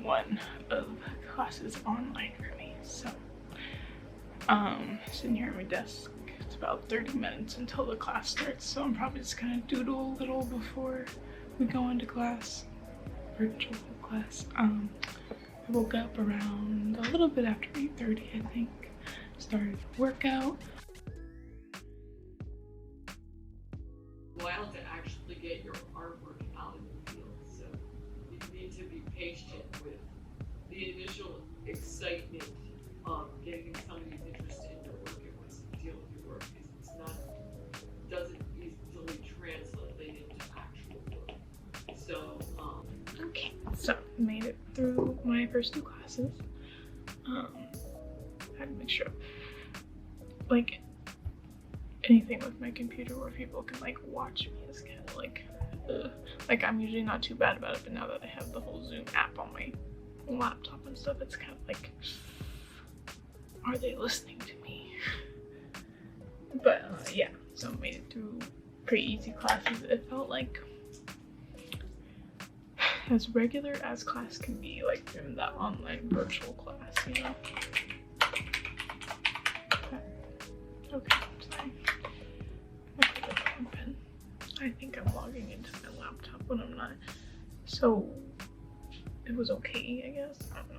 one of the classes online for me. So sitting here at my desk, it's about 30 minutes until the class starts, so I'm probably just gonna doodle a little before we go into class, virtual class. I woke up around a little bit after 8:30, I think. Started the workout. While to actually get your artwork out in the field, so you need to be patient with the initial excitement of getting somebody interested in your work and wants to deal with your work, because it's not, doesn't easily translate into actual work. So Okay, so made it through my first 2 classes. I had to make sure, like, anything with my computer where people can like watch me is kind of like, like I'm usually not too bad about it, but now that I have the whole Zoom app on my laptop and stuff, it's kind of like, are they listening to me? But yeah, so I made it through pretty easy classes. It felt like as regular as class can be, like in that online virtual class, you know? Okay, sorry. I think I'm logging into my laptop when I'm not. So it was okay, I guess. I don't know.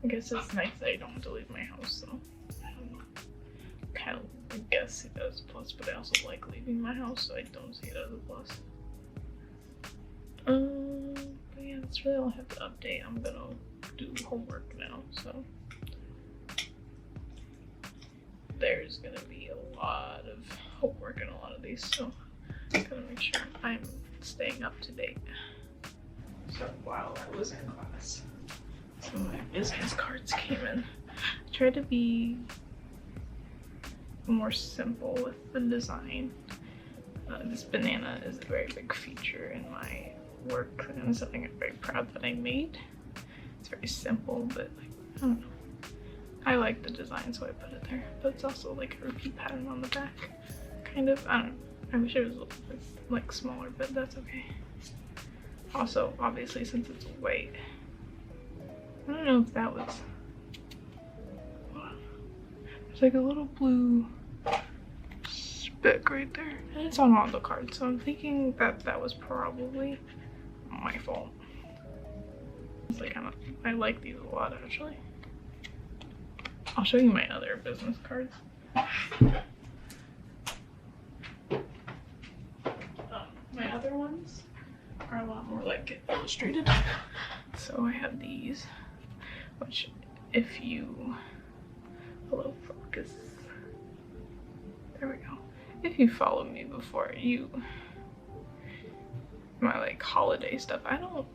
I guess it's nice that I don't have to leave my house, so I don't know. Kind of, I guess it as a plus, but I also like leaving my house, so I don't see it as a plus. But yeah, that's really all I have to update. I'm gonna do homework now, so there's gonna be a lot of homework in a lot of these, so I gotta make sure I'm staying up to date. So while I was in class, some of my business cards came in. I tried to be more simple with the design. This banana is a very big feature in my work and something I'm very proud that I made. It's very simple, but like, I don't know. I like the design, so I put it there. But it's also like a repeat pattern on the back, kind of. I don't know. I wish it was a little bit like smaller, but that's okay. Also, obviously, since it's white, I don't know if that was. There's like a little blue speck right there, and it's on all the cards. So I'm thinking that that was probably my fault. It's like I like these a lot actually. I'll show you my other business cards. My other ones are a lot more like illustrated. So I have these, which if you, hello focus, there we go. If you follow me before, my like holiday stuff, I don't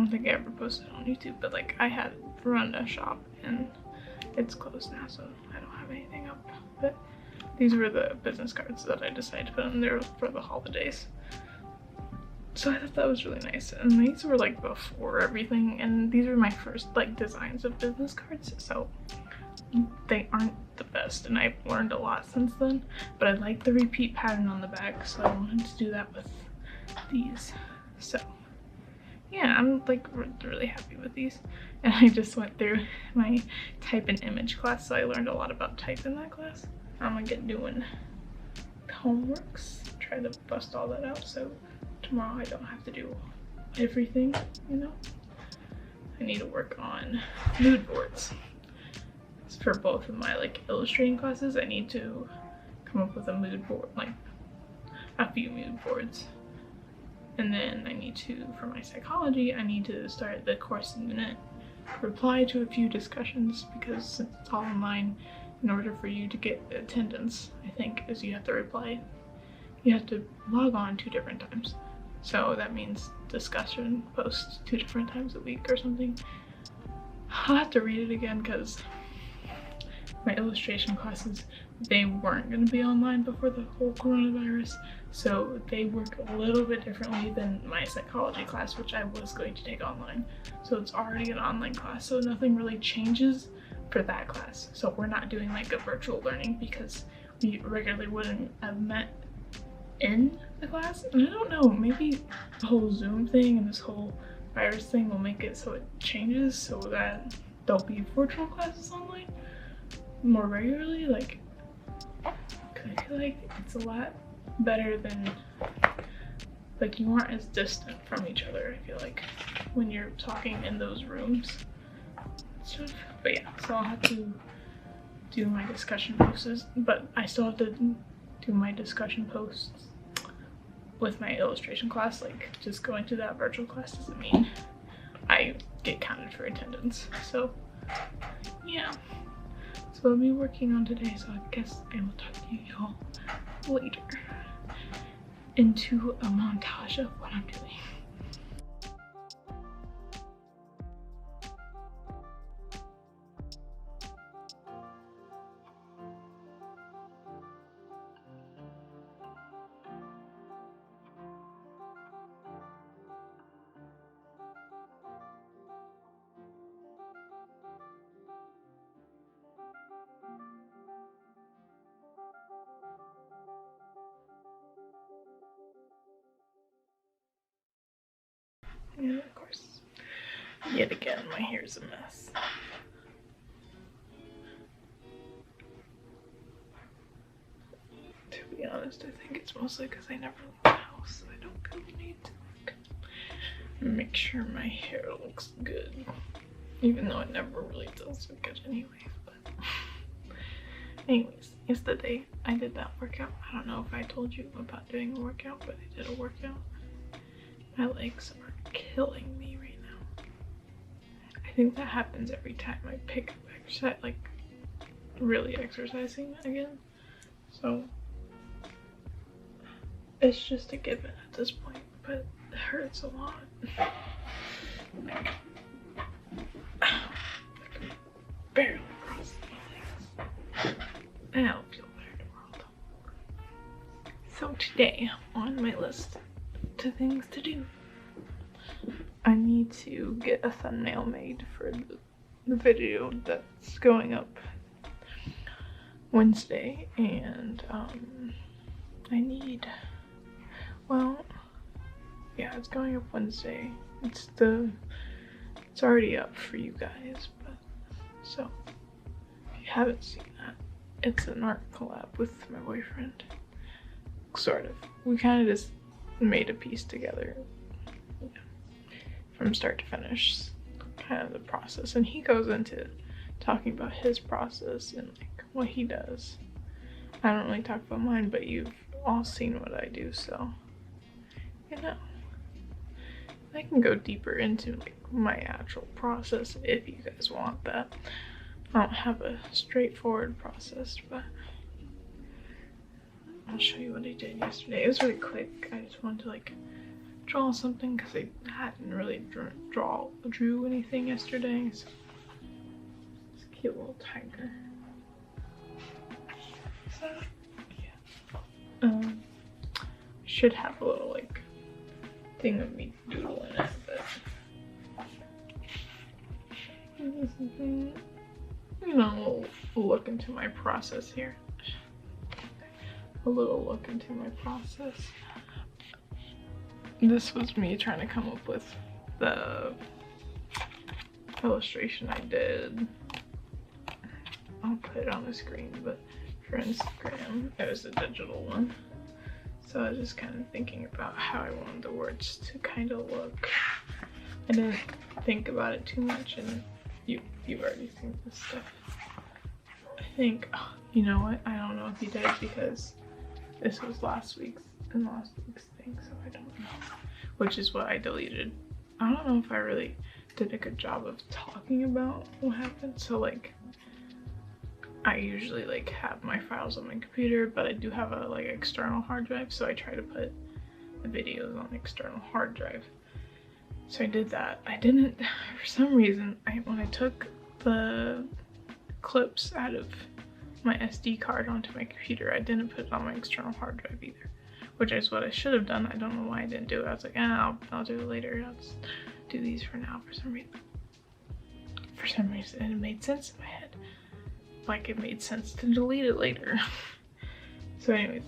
think I ever posted on YouTube, but like I had run a shop and it's closed now, so I don't have anything up. But these were the business cards that I decided to put in there for the holidays. So I thought that was really nice. And these were like before everything, and these were my first like designs of business cards, so they aren't the best, and I've learned a lot since then. But I like the repeat pattern on the back, so I wanted to do that with these. So yeah, I'm like really happy with these. And I just went through my type and image class, so I learned a lot about type in that class. I'm gonna get doing homeworks, try to bust all that out, so tomorrow I don't have to do everything, you know? I need to work on mood boards. For both of my like illustrating classes, I need to come up with a mood board, like a few mood boards. And then I need to, for my psychology, I need to start the course unit, reply to a few discussions, because since it's all online, in order for you to get attendance, I think, is you have to reply. You have to log on 2 different times. So that means discussion posts 2 different times a week or something. I'll have to read it again because my illustration classes, they weren't going to be online before the whole coronavirus, so they work a little bit differently than my psychology class, which I was going to take online. So it's already an online class, so nothing really changes for that class. So we're not doing like a virtual learning because we regularly wouldn't have met in the class. And I don't know, maybe the whole Zoom thing and this whole virus thing will make it so it changes so that there'll be virtual classes online more regularly. Like, 'cause I feel like it's a lot better than, like, you aren't as distant from each other, I feel like, when you're talking in those rooms. But yeah, so I'll have to do my discussion posts, but I still have to do my discussion posts with my illustration class. Like, just going to that virtual class doesn't mean I get counted for attendance. So yeah, so I'll be working on today, so I guess I will talk to you all later into a montage of what I'm doing. And of course, yet again, my hair's a mess. To be honest, I think it's mostly because I never leave the house, so I don't feel the need to like make sure my hair looks good. Even though it never really does look good anyways, but anyways, yesterday I did that workout. I don't know if I told you about doing a workout, but I did a workout. My legs are killing me right now. I think that happens every time I pick up exercise, like really exercising again. So it's just a given at this point, but it hurts a lot. Like, I can barely cross my legs. And I don't feel better tomorrow though. So today, on my list to things to do, I need to get a thumbnail made for the video that's going up Wednesday, and I need, well, yeah, it's going up Wednesday. It's already up for you guys, but so if you haven't seen that, it's an art collab with my boyfriend. Sort of. We kind of just made a piece together, from start to finish, kind of the process, and he goes into talking about his process and like what he does. I don't really talk about mine, but you've all seen what I do, so you know. I can go deeper into like my actual process if you guys want that. I don't have a straightforward process, but I'll show you what I did yesterday. It was really quick. I just wanted to like draw something because I hadn't really drew anything yesterday. So this cute little tiger. So yeah, I should have a little like thing of me doodling it, but you know, we'll look into my process here. A little look into my process. This was me trying to come up with the illustration I did. I'll put it on the screen, but for Instagram, it was a digital one. So I was just kind of thinking about how I wanted the words to kind of look. I didn't think about it too much, and you've already seen this stuff. I think, oh, you know what? I don't know if you did because this was last week's thing, so I don't know. Which is what I deleted. I don't know if I really did a good job of talking about what happened. So like, I usually like have my files on my computer, but I do have a like external hard drive, so I try to put the videos on the external hard drive. So I did that. I didn't, for some reason, when I took the clips out of my SD card onto my computer, I didn't put it on my external hard drive either, which is what I should have done. I don't know why I didn't do it. I was like, I'll do it later. I'll just do these for now. For some reason, it made sense in my head. Like it made sense to delete it later. So anyways,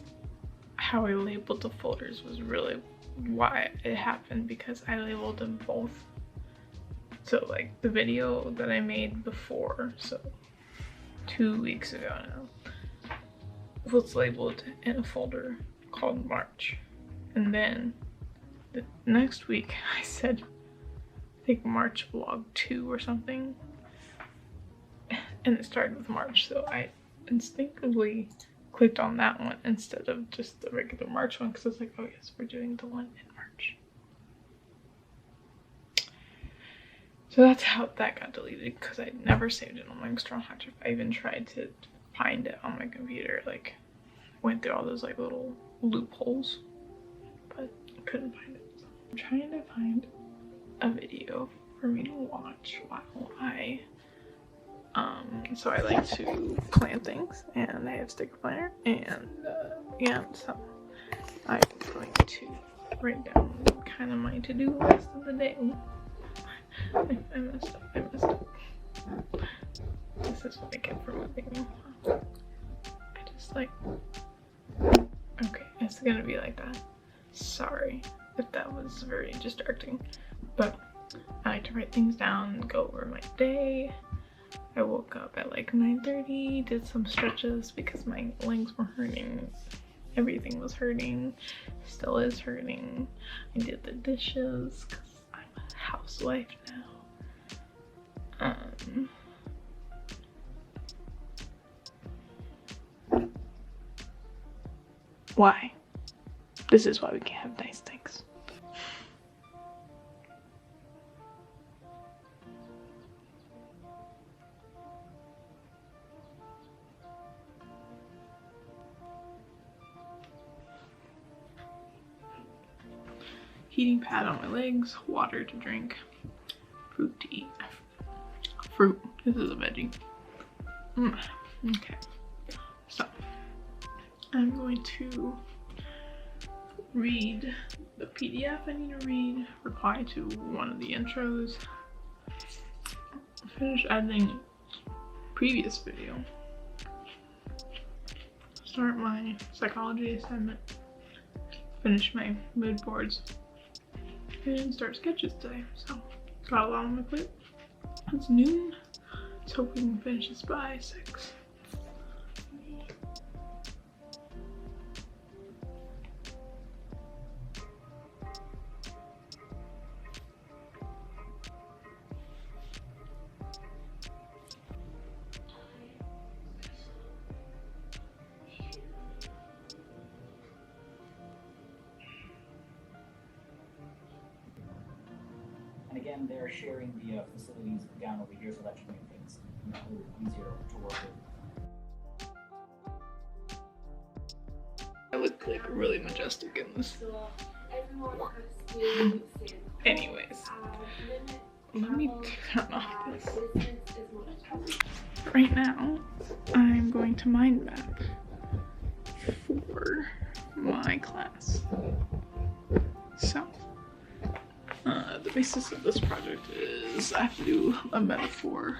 how I labeled the folders was really why it happened, because I labeled them both So like the video that I made before, so 2 weeks ago now, was labeled in a folder called March. And then the next week I said, I think March vlog 2 or something. And it started with March, so I instinctively clicked on that one instead of just the regular March one, because it's like, oh yes, we're doing the one in March. So that's how that got deleted, because I never saved it on my external hard drive. I even tried to find it on my computer, like went through all those like little loopholes, but I couldn't find it. So I'm trying to find a video for me to watch while I so I like to plan things, and I have sticker planner, and yeah, so I'm going to write down kind of my to-do list of the day. I messed up. This is what I get for moving me. I just like, okay, it's gonna be like that. Sorry if that was very distracting, but I like to write things down, go over my day. I woke up at like 9:30, did some stretches because my legs were hurting. Everything was hurting, still is hurting. I did the dishes because I'm a housewife now. Why? This is why we can't have nice things. Heating pad on my legs, water to drink, fruit to eat. Fruit. This is a veggie. Okay. So I'm going to read the PDF I need to read, reply to one of the intros, finish editing previous video, start my psychology assignment, finish my mood boards, and start sketches today. So got a lot on my plate. It's noon. Let's hope we can finish this by 6. And again, they're sharing the facilities down over here, so that should make things easier to work with. I look like really majestic in this. Anyways, let me turn off this. Right now, I'm going to mind map for my class. So, the basis of this project is I have to do a metaphor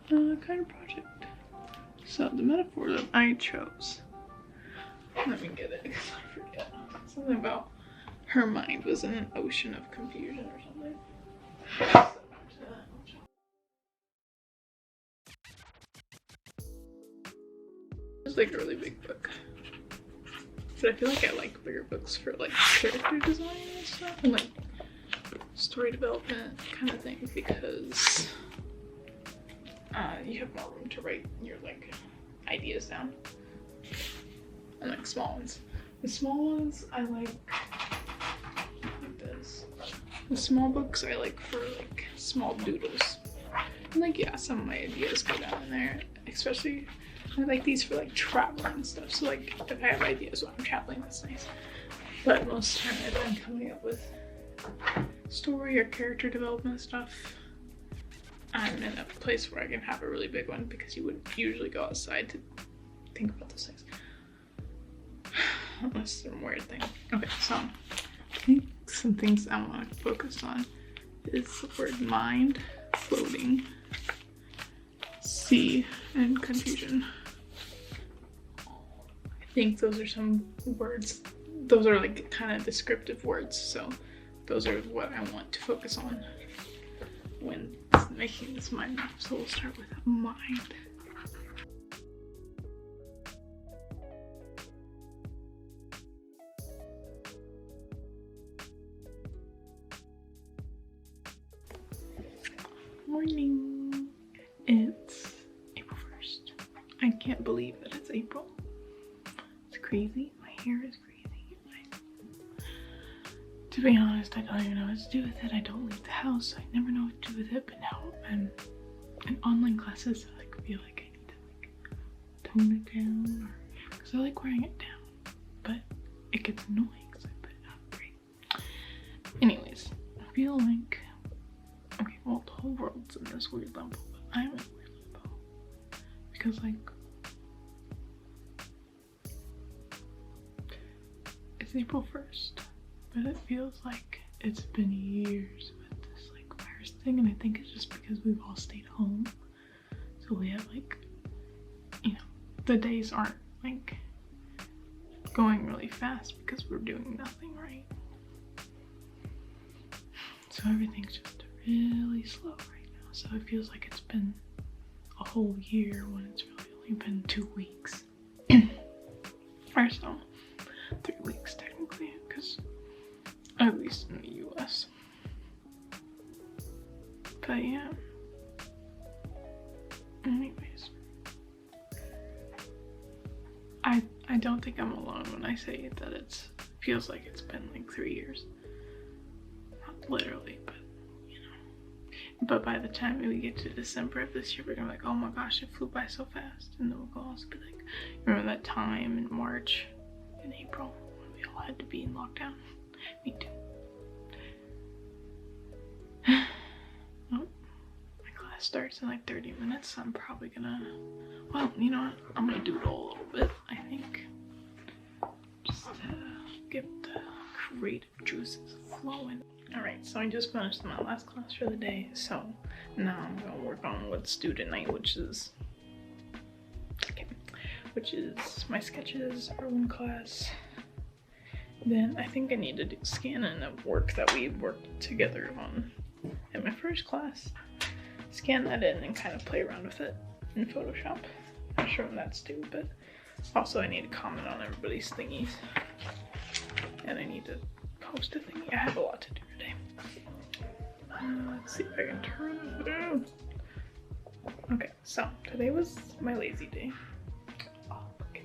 kind of project. So the metaphor that I chose, let me get it because I forget. Something about her mind was in an ocean of confusion or something. It's like a really big book. But I feel like I like bigger books for like character design and stuff, and like story development kind of thing, because you have more room to write your like ideas down. And like small ones. The small ones I like this. The small books I like for like small doodles. And like yeah, some of my ideas go down in there. Especially I like these for like traveling and stuff. So like if I have ideas while I'm traveling, that's nice. But most of the time I've been coming up with story or character development stuff. I'm in a place where I can have a really big one because you wouldn't usually go outside to think about those things. Unless they're a weird thing. Okay, so I think some things I want to focus on is the word mind, floating, sea, and confusion. I think those are some words. Those are like kind of descriptive words, so those are what I want to focus on. when it's making this mind map, so we'll start with mind. Morning. It's April 1st. I can't believe that it's April. It's crazy. My hair is crazy. To be honest, I don't even know what to do with it. I don't leave the house, so I never know what to do with it. But now I'm in online classes, so I feel like I need to like tone it down, because I like wearing it down, but it gets annoying, so I put it up. Great. Anyways, I feel like, okay, well, the whole world's in this weird limbo, but I'm in a weird limbo because like it's April 1st. But it feels like it's been years with this like virus thing, and I think it's just because we've all stayed home. So we have like, you know, the days aren't like going really fast because we're doing nothing, right? So everything's just really slow right now. So it feels like it's been a whole year when it's really only been 2 weeks. Or so, 3 weeks technically, because at least in the US. But yeah. Anyways. I don't think I'm alone when I say that it feels like it's been like 3 years. Not literally, but you know. But by the time we get to December of this year, we're gonna be like, oh my gosh, it flew by so fast. And then we'll also be like, remember that time in March and April when we all had to be in lockdown? Me too. Oh, my class starts in like 30 minutes, so I'm probably gonna, well, you know what? I'm gonna doodle a little bit, I think. Just to get the creative juices flowing. Alright, so I just finished my last class for the day, so now I'm gonna work on what's due tonight, which is my sketches for one class. Then I think I need to do scanning of work that we worked together on in my first class. Scan that in and kind of play around with it in Photoshop. Not sure when that's due, but also I need to comment on everybody's thingies. And I need to post a thingy. I have a lot to do today. Let's see if I can turn it down. Okay, so today was my lazy day. Oh, okay.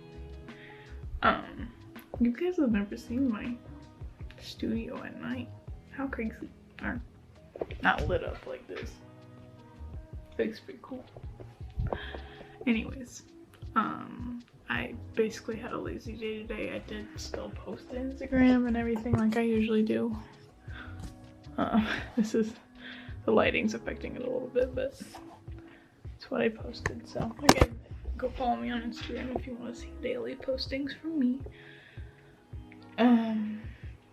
You guys have never seen my studio at night. How crazy. Or not lit up like this. It's pretty cool. Anyways, I basically had a lazy day today. I did still post to Instagram and everything like I usually do. This is, the lighting's affecting it a little bit, but it's what I posted. So again, go follow me on Instagram if you want to see daily postings from me.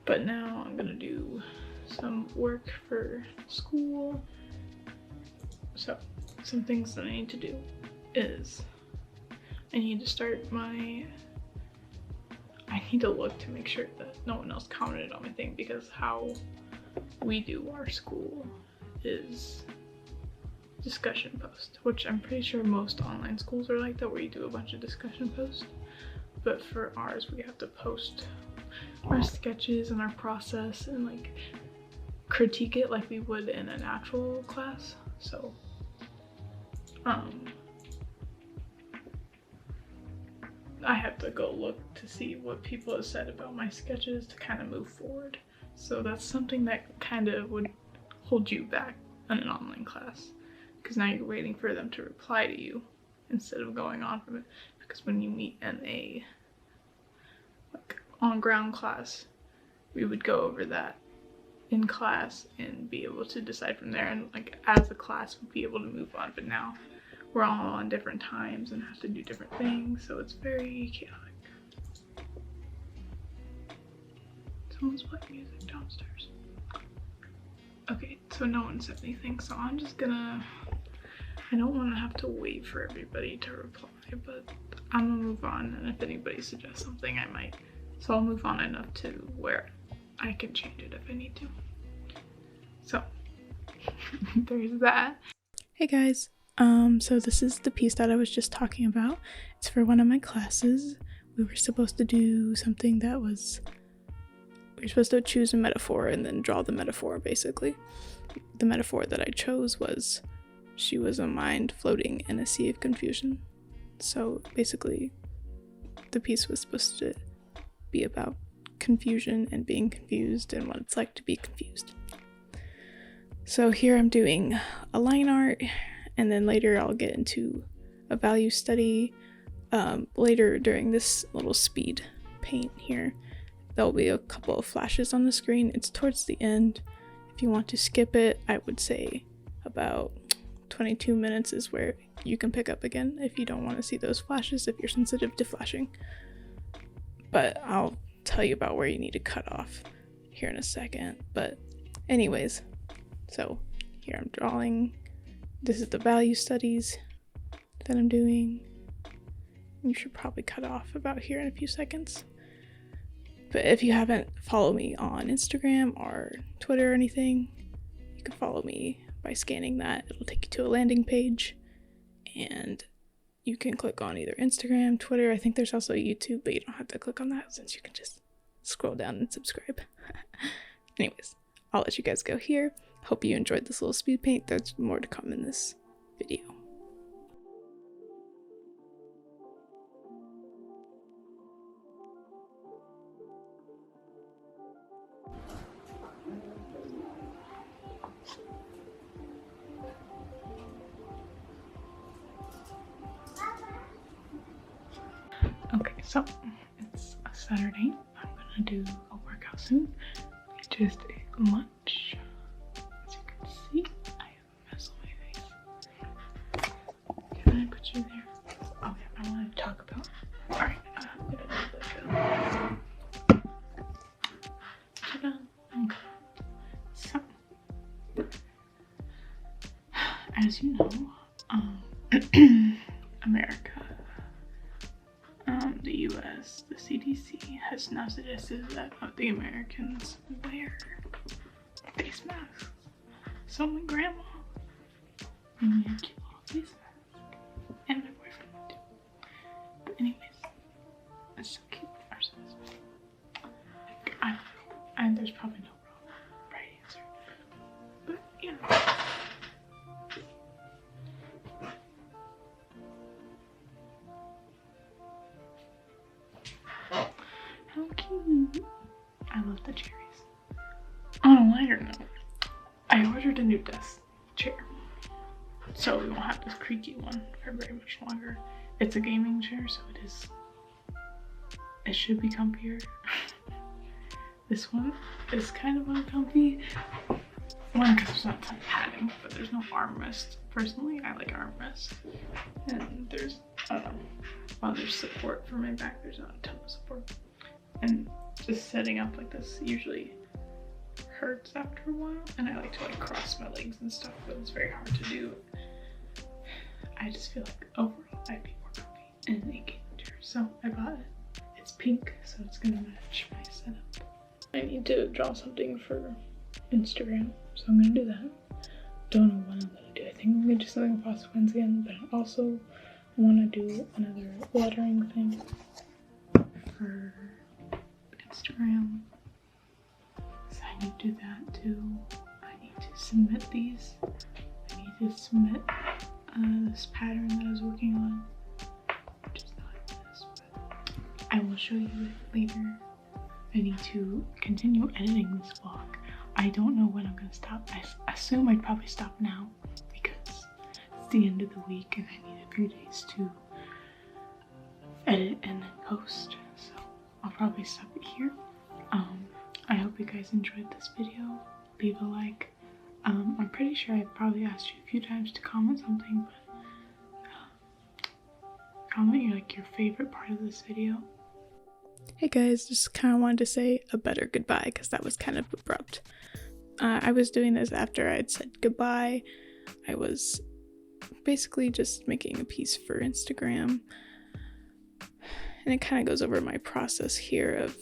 But now I'm gonna do some work for school. So some things that I need to do is I need to start I need to look to make sure that no one else commented on my thing, because how we do our school is discussion post, which I'm pretty sure most online schools are like that, where you do a bunch of discussion posts. But for ours, we have to post our sketches and our process and like critique it like we would in an actual class. So I have to go look to see what people have said about my sketches to kind of move forward. So that's something that kind of would hold you back in an online class, because now you're waiting for them to reply to you instead of going on from it. Because when you meet in a on-ground class, we would go over that in class and be able to decide from there, and like as a class we'd be able to move on. But now we're all on different times and have to do different things, so it's very chaotic. Someone's playing music downstairs. Okay, so no one said anything, so I'm just gonna, I don't want to have to wait for everybody to reply, but I'm gonna move on, and if anybody suggests something I might. So I'll move on enough to where I can change it if I need to. So there's that. Hey guys, so this is the piece that I was just talking about. It's for one of my classes. We were supposed to do something that was, we were supposed to choose a metaphor and then draw the metaphor, basically. The metaphor that I chose was, she was a mind floating in a sea of confusion. So basically, the piece was supposed to be about confusion and being confused and what it's like to be confused. So here I'm doing a line art, and then later I'll get into a value study. Later during this little speed paint here, there'll be a couple of flashes on the screen. It's towards the end. If you want to skip it, I would say about 22 minutes is where you can pick up again if you don't want to see those flashes, if you're sensitive to flashing. But I'll tell you about where you need to cut off here in a second. But anyways, so here I'm drawing. This is the value studies that I'm doing. You should probably cut off about here in a few seconds. But if you haven't followed me on Instagram or Twitter or anything, you can follow me by scanning that. It'll take you to a landing page, and you can click on either Instagram, Twitter. I think there's also YouTube, but you don't have to click on that since you can just scroll down and subscribe. Anyways, I'll let you guys go here. Hope you enjoyed this little speed paint. There's more to come in this video. Okay, so it's a Saturday. I'm gonna do a workout soon. I just ate lunch. As you can see, I have a mess on my face. Can I put you there? Oh yeah, I want to talk about. Alright, I'm gonna do this. Ta-da! Okay. So, as you know, America, the US, the CDC has now suggested that the Americans wear face masks. So my grandma made me a cute little face mask, and my boyfriend too. But anyways, it's so cute. And there's probably no right answer. But yeah. How cute. I love the cherries. On a lighter note, I ordered a new desk chair, so we won't have this creaky one for very much longer. It's a gaming chair, so it should be comfier. This one is kind of uncomfy. One, because there's not a ton of padding, but there's no armrest. Personally, I like armrest. And there's, while there's support for my back, there's not a ton of support. And just setting up like this usually hurts after a while. And I like to like cross my legs and stuff, but it's very hard to do. I just feel like overall I'd be more comfy in a gaming chair. So I bought it. It's pink, so it's gonna match my setup. I need to draw something for Instagram, so I'm gonna do that. Don't know what I'm gonna do. I think I'm gonna do something with Pasta Friends again, but I also wanna do another lettering thing for Instagram. So I need to do that too. I need to submit these. I need to submit this pattern that I was working on, which is not this, but I will show you it later. I need to continue editing this vlog. I don't know when I'm gonna stop. I assume I'd probably stop now because it's the end of the week and I need a few days to edit and then post. So I'll probably stop it here. I hope you guys enjoyed this video. Leave a like. I'm pretty sure I probably asked you a few times to comment something, but comment like your favorite part of this video. Hey guys, just kind of wanted to say a better goodbye because that was kind of abrupt. I was doing this after I'd said goodbye. I was basically just making a piece for Instagram, and it kind of goes over my process here of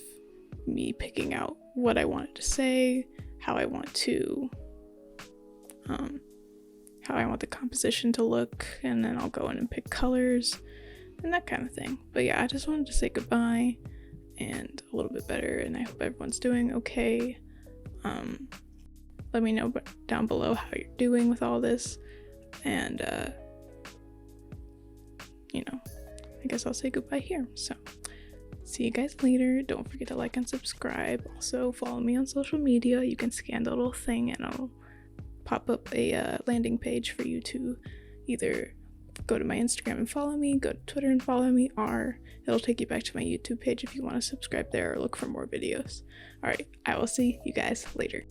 me picking out what I wanted to say, how I want to how I want the composition to look, and then I'll go in and pick colors and that kind of thing. But yeah, I just wanted to say goodbye and a little bit better, and I hope everyone's doing okay. Let me know down below how you're doing with all this, and I guess I'll say goodbye here. So see you guys later. Don't forget to like and subscribe. Also follow me on social media. You can scan the little thing and it'll pop up a landing page for you to either go to my Instagram and follow me, go to Twitter and follow me, or it'll take you back to my YouTube page if you want to subscribe there or look for more videos. Alright, I will see you guys later.